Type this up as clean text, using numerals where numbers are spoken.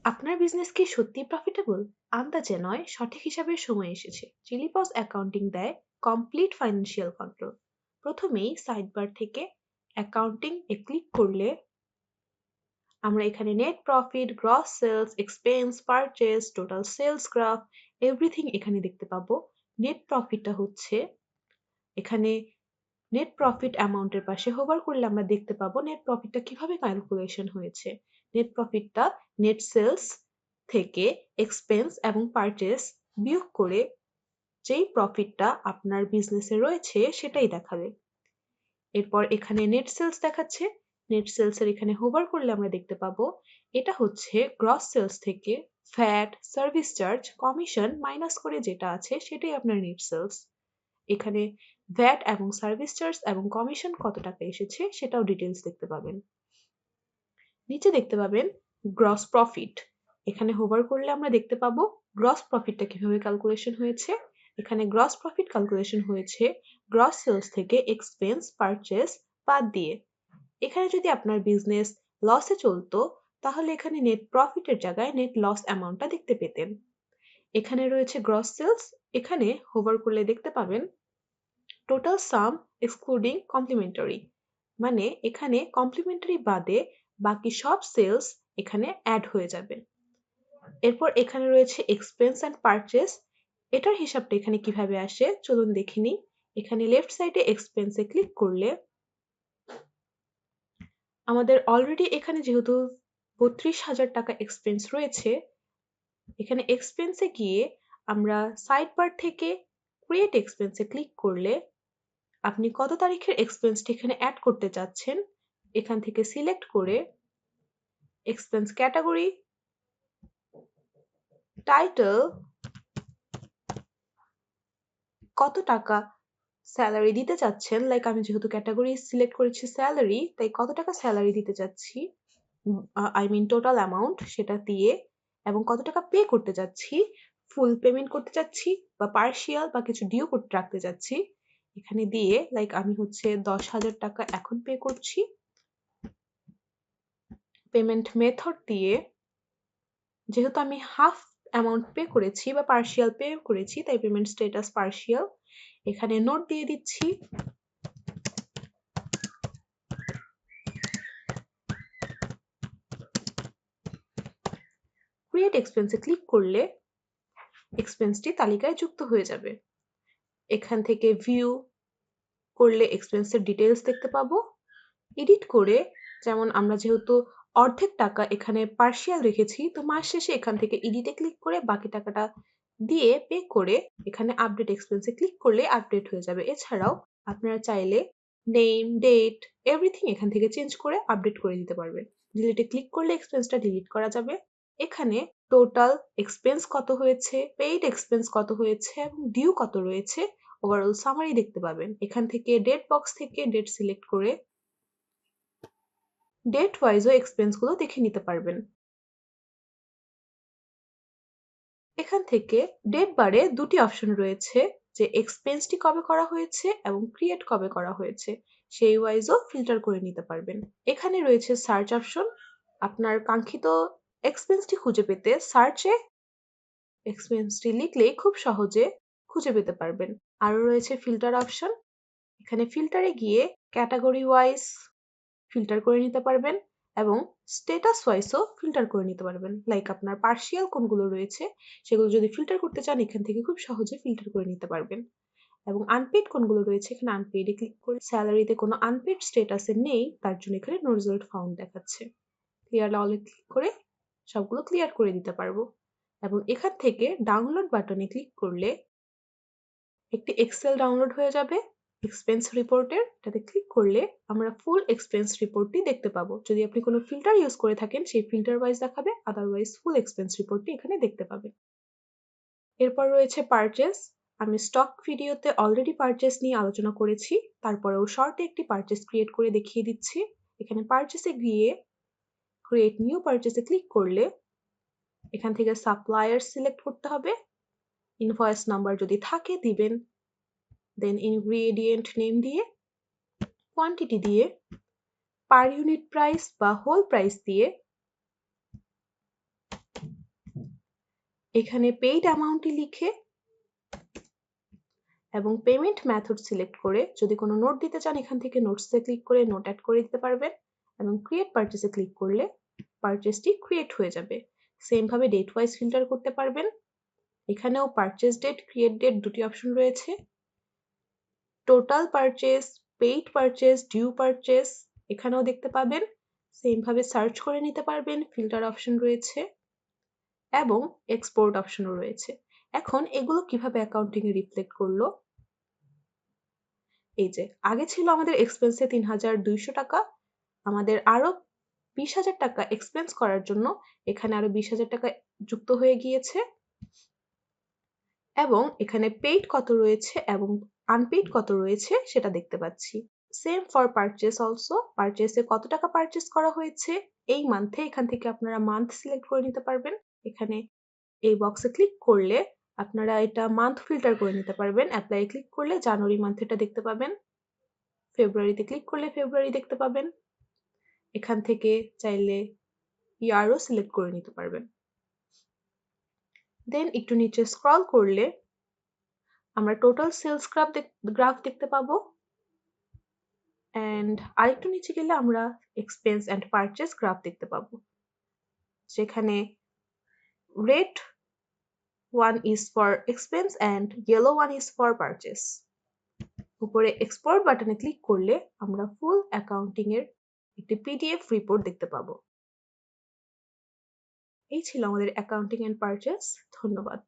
আপনার বিজনেস কি সত্যিই প্রফিটেবল? আন্দাজে নয়, সঠিক হিসাবের সময় এসেছে। চিলিপজ অ্যাকাউন্টিং দেয় কমপ্লিট ফাইন্যান্সিয়াল কন্ট্রোল। প্রথমেই সাইড বার থেকে অ্যাকাউন্টিং এ ক্লিক করলে আমরা এখানে net profit, gross sales, expense, purchase, total sales graph everything এখানে দেখতে পাবো। নেট প্রফিটটা হচ্ছে এখানে নেট প্রফিট অ্যামাউন্টের পাশে হোভার করলে আমরা দেখতে পাবো নেট প্রফিটটা কিভাবে ক্যালকুলেশন হয়েছে। নেট প্রফিটটা নেট সেলস থেকে এক্সপেন্স এবং পারচেজ বিয়োগ করে যেই প্রফিটটা আপনার বিজনেসে রয়েছে সেটাই দেখাবে। এরপর এখানে নেট সেলস দেখাচ্ছে। নেট সেলস এর এখানে হোভার করলে আমরা দেখতে পাবো এটা হচ্ছে গ্রস সেলস থেকে fat, service charge, commission minus করে যেটা আছে সেটাই আপনার নেট সেলস। এখানে ভ্যাট এবং সার্ভিস চার্জ এবং কমিশন কত টাকা এসেছে সেটাও ডিটেলস দেখতে পাবেন। নিচে দেখতে পাবেন গ্রস প্রফিট। এখানে হোভার করলে আমরা দেখতে পাবো গ্রস প্রফিটটা কিভাবে ক্যালকুলেশন হয়েছে। এখানে গ্রস প্রফিট ক্যালকুলেশন হয়েছে গ্রস সেলস থেকে এক্সপেন্স, পারচেজ বাদ দিয়ে। এখানে যদি আপনার বিজনেস লসে চলতো তাহলে এখানে নেট প্রফিটের জায়গায় নেট লস অ্যামাউন্টটা দেখতে পেতেন। এখানে রয়েছে গ্রস সেলস। এখানে হোভার করলে দেখতে পাবেন টোটাল সাম এক্সক্লুডিং কমপ্লিমেন্টারি, মানে এখানে কমপ্লিমেন্টারি বাদে বাকি সব সেলস এখানে অ্যাড হয়ে যাবে। এরপর এখানে রয়েছে এক্সপেন্স অ্যান্ড পারচেজ। এটার হিসাবটা এখানে কিভাবে আসে চলুন দেখে নিই। এখানে লেফট সাইডে এক্সপেন্সে ক্লিক করলে আমাদের অলরেডি এখানে যেহেতু ৩২,০০০ টাকা এক্সপেন্স রয়েছে, এখানে এক্সপেন্সে গিয়ে আমরা সাইড বার থেকে ক্রিয়েট এক্সপেন্সে ক্লিক করলে আপনি কত তারিখের এক্সপেন্সটি এখানে অ্যাড করতে চাচ্ছেন এখান থেকে সিলেক্ট করে এক্সপেন্স ক্যাটাগরি, টাইটেল, কত টাকা স্যালারি দিতে চাচ্ছেন, লাইক আমি যেহেতু ক্যাটাগরি সিলেক্ট করেছি স্যালারি, তাই কত টাকা স্যালারি দিতে চাচ্ছি, আই মিন টোটাল অ্যামাউন্ট সেটা দিয়ে, এবং কত টাকা পে করতে চাচ্ছি, ফুল পেমেন্ট করতে চাচ্ছি বা পার্শিয়াল বা কিছু ডিউ করতে রাখতে চাচ্ছি এখানে দিয়ে, লাইক আমি হচ্ছে 10,000 টাকা এখন পে করছি। পেমেন্ট মেথড দিয়ে যেহেতু আমি হাফ অ্যামাউন্ট পে করেছি বা পার্শিয়াল পে করেছি তাই পেমেন্ট স্ট্যাটাস পার্শিয়াল এখানে নোট দিয়ে দিচ্ছি। ক্রিয়েট এক্সপেন্সে ক্লিক করলে এক্সপেন্সটি তালিকায় যুক্ত হয়ে যাবে। এখান থেকে ভিউ করলে এক্সপেন্সের ডিটেলস দেখতে পাবো। এডিট করে, যেমন আমরা যেহেতু অর্ধেক টাকা এখানে পার্শিয়াল রেখেছি, তো মাস শেষে এখান থেকে এডিটে ক্লিক করে বাকি টাকাটা দিয়ে পে করে এখানে আপডেট এক্সপেন্সে ক্লিক করলে আপডেট হয়ে যাবে। এছাড়াও আপনারা চাইলে নেম, ডেট এভরিথিং এখান থেকে চেঞ্জ করে আপডেট করে দিতে পারবেন। ডিলিটে ক্লিক করলে এক্সপেন্সটা ডিলিট করা যাবে। এখানে টোটাল এক্সপেন্স কত হয়েছে, পেইড এক্সপেন্স কত হয়েছে এবং ডিউ কত রয়েছে ওভারঅল সামারি দেখতে পাবেন। এখান থেকে ডেট বক্স থেকে ডেট সিলেক্ট করে ডেট ওয়াইজও এক্সপেন্সগুলো দেখে নিতে পারবেন। এখান থেকে ডেট বারে দুটি অপশন রয়েছে, যে এক্সপেন্সটি কবে করা হয়েছে এবং ক্রিয়েট কবে করা হয়েছে সেই ওয়াইজও ফিল্টার করে নিতে পারবেন। এখানে রয়েছে সার্চ অপশন। আপনার কাঙ্ক্ষিত এক্সপেন্সটি খুঁজে পেতে সার্চে এক্সপেন্সটি লিখলেই খুব সহজে খুঁজে পেতে পারবেন। আরও রয়েছে ফিল্টার অপশন। এখানে ফিল্টারে গিয়ে ক্যাটাগরি ওয়াইজ ফিল্টার করে নিতে পারবেন এবং স্ট্যাটাস ওয়াইজও ফিল্টার করে নিতে পারবেন। লাইক আপনার পার্শিয়াল কোনগুলো রয়েছে সেগুলো যদি ফিল্টার করতে চান এখান থেকে খুব সহজে ফিল্টার করে নিতে পারবেন। এবং আনপেইড কোনগুলো রয়েছে এখানে আনপেইডে ক্লিক করে স্যালারিতে কোনো আনপেইড স্ট্যাটাসে নেই তার জন্য এখানে নো রেজাল্ট ফাউন্ড দেখাচ্ছে। ক্লিয়ার অলে ক্লিক করে সবগুলো ক্লিয়ার করে দিতে পারবো। এবং এখান থেকে ডাউনলোড বাটনে ক্লিক করলে একটি এক্সেল ডাউনলোড হয়ে যাবে এক্সপেন্স রিপোর্টের। এটাতে ক্লিক করলে আমরা ফুল এক্সপেন্স রিপোর্টটি দেখতে পাবো। যদি আপনি কোনো ফিল্টার ইউজ করে থাকেন সেই ফিল্টার ওয়াইজ দেখাবে, আদারওয়াইজ ফুল এক্সপেন্স রিপোর্টটি এখানে দেখতে পাবেন। এরপর রয়েছে পারচেজ। আমি স্টক ভিডিওতে অলরেডি পারচেজ নিয়ে আলোচনা করেছি, তারপরেও শর্টে একটি পারচেজ ক্রিয়েট করে দেখিয়ে দিচ্ছি। এখানে পারচেজে গিয়ে ক্রিয়েট নিউ পারচেজে ক্লিক করলে এখান থেকে সাপ্লায়ার সিলেক্ট করতে হবে, ইনভয়েস নাম্বার যদি থাকে দিবেন, দেন ইনগ্রেডিয়েন্ট নেম দিয়ে, কোয়ান্টিটি দিয়ে, পার ইউনিট প্রাইস বা হোল প্রাইস দিয়ে এখানে পেইড অ্যামাউন্টটি লিখে এবং পেমেন্ট মেথড সিলেক্ট করে যদি কোনো নোট দিতে চান এখান থেকে নোটসে ক্লিক করে নোট অ্যাড করে দিতে পারবেন এবং ক্রিয়েট পারচেসে ক্লিক করলে পারচেসটি ক্রিয়েট হয়ে যাবে। সেম ভাবে ডেট ওয়াইজ ফিল্টার করতে পারবেন। এখানেও পারচেস ডেট, ক্রিয়েট ডেট দুটি অপশন রয়েছে। Total purchase, paid purchase, due purchase এখানেও দেখতে পাবেন। সেম ভাবে সার্চ করে নিতে পারবেন, ফিল্টার অপশন রয়েছে এবং এক্সপোর্ট অপশনও রয়েছে। এখন এগুলো কিভাবে অ্যাকাউন্টিং এ রিফ্লেক্ট করলো? এই যে আগে ছিল আমাদের এক্সপেন্সে ৩,২০০ টাকা, আমাদের আরো ২০,০০০ টাকা এক্সপেন্স করার জন্য এখানে আরো ২০,০০০ টাকা যুক্ত হয়ে গিয়েছে এবং এখানে পেইড কত রয়েছে এবং আনপেইড কত রয়েছে সেটা দেখতে পাচ্ছি। সেম ফর পারচেস অলসো, পারচেসে কত টাকা পারচেস করা হয়েছে এই মান্থে এখান থেকে আপনারা মান্থ সিলেক্ট করে নিতে পারবেন। এখানে এই বক্সে ক্লিক করলে আপনারা এটা মান্থ ফিল্টার করে নিতে পারবেন। অ্যাপ্লাই ক্লিক করলে জানুয়ারি মান্থেটা দেখতে পাবেন, ফেব্রুয়ারিতে ক্লিক করলে ফেব্রুয়ারি দেখতে পাবেন। এখান থেকে চাইলে ইয়ারও সিলেক্ট করে নিতে পারবেন। দেন একটু নিচে স্ক্রল করলে আমরা টোটাল সেলস গ্রাফ দেখতে পাবো অ্যান্ড আরেকটু নিচে গেলে আমরা এক্সপেন্স অ্যান্ড পারচেস গ্রাফ দেখতে পাবো, যেখানে red one is for expense and yellow one is for purchase. উপরে এক্সপোর্ট বাটনে ক্লিক করলে আমরা ফুল অ্যাকাউন্টিং এর একটি পিডিএফ রিপোর্ট দেখতে পাবো। এই ছিল আমাদের অ্যাকাউন্টিং অ্যান্ড পারচেস। ধন্যবাদ।